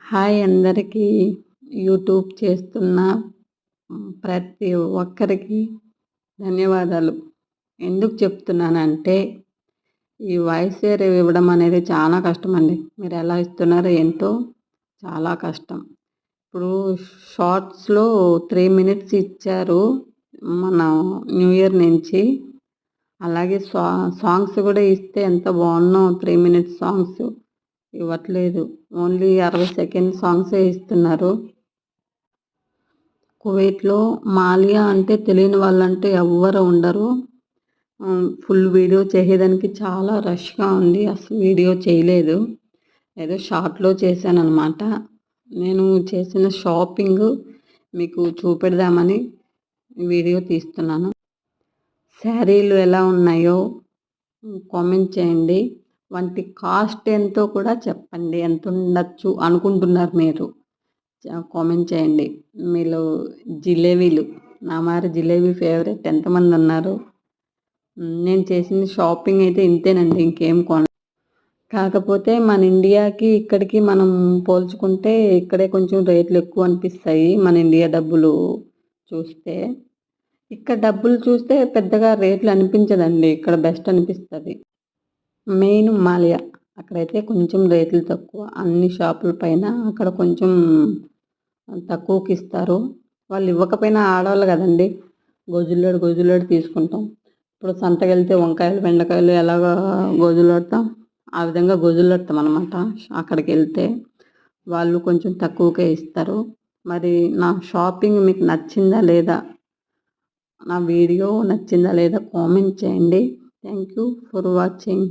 Hi అందరికీ. YouTube చేస్తున్న ప్రతి ఒక్కరికి ధన్యవాదాలు. ఎందుకు చెప్తున్నానంటే, ఈ వాయిస్ షేర్ ఇవ్వడం అనేది చాలా కష్టమండి. మీరెలా ఇస్తున్నారో ఏంటో చాలా కష్టం. ఇప్పుడు షార్ట్స్‌లో 3 మినిట్స్ ఇచ్చారు. మన న్యూ ఇయర్ నుంచి. అలాగే సాంగ్స్ గూడా ఇస్తే ఎంత బావున్నో 3 మినిట్స్ సాంగ్స్ ఇవ్వట్లేదు. ఓన్లీ 60 సెకండ్ సాంగ్సే ఇస్తున్నారు. కువైట్‌లో మాలియా అంటే తెలియని వాళ్ళంటే ఎవ్వరు ఉండరు. ఫుల్ వీడియో చేసేదానికి చాలా రష్‌గా ఉంది. అసలు వీడియో చేయలేదు. ఏదో షార్ట్‌లో చేశాననమాట. నేను చేసిన షాపింగు మీకు చూపెడదామని వీడియో తీస్తున్నాను. శారీలు ఎలా ఉన్నాయో కామెంట్ చేయండి. వాటి కాస్ట్ ఎంతో కూడా చెప్పండి. ఎంతుండొచ్చు అనుకుంటున్నారు మీరు? కామెంట్ చేయండి. మీలో జిలేబీలు నా మారి జిలేబీ ఫేవరెట్ ఎంతమందున్నారు? నేను చేసిన షాపింగ్ అయితే ఇంతేనండి. ఇంకేం కాకపోతే మన ఇండియాకి, ఇక్కడికి మనం పోల్చుకుంటే ఇక్కడే కొంచెం రేట్లు ఎక్కువ అనిపిస్తాయి. మన ఇండియా డబ్బులు చూస్తే. ఇక్కడ డబ్బులు చూస్తే పెద్దగా రేట్లు అనిపించదండి. ఇక్కడ బెస్ట్ అనిపిస్తది. మెయిన్ మాల్యా. అక్కడైతే కొంచెం రేట్లు తక్కువ. అన్ని షాపుల పైన అక్కడ కొంచెం తక్కువకిస్తారు. వాళ్ళు ఇవ్వకపోయినా ఆడవాళ్ళు గదండీ! గొజులోడు తీసుకుంటాం. ఇప్పుడు సంతకెళ్తే వంకాయలు, బెండకాయలు ఎలాగా గొజులాడతాం, ఆ విధంగా గొజులాడతామనమాట. అక్కడికెళ్తే వాళ్ళు కొంచెం తక్కువకే ఇస్తారు. మరి నా షాపింగ్ మీకు నచ్చిందా లేదా? నా వీడియో నచ్చిందా లేదా? కామెంట్ చేయండి. Thank you for watching.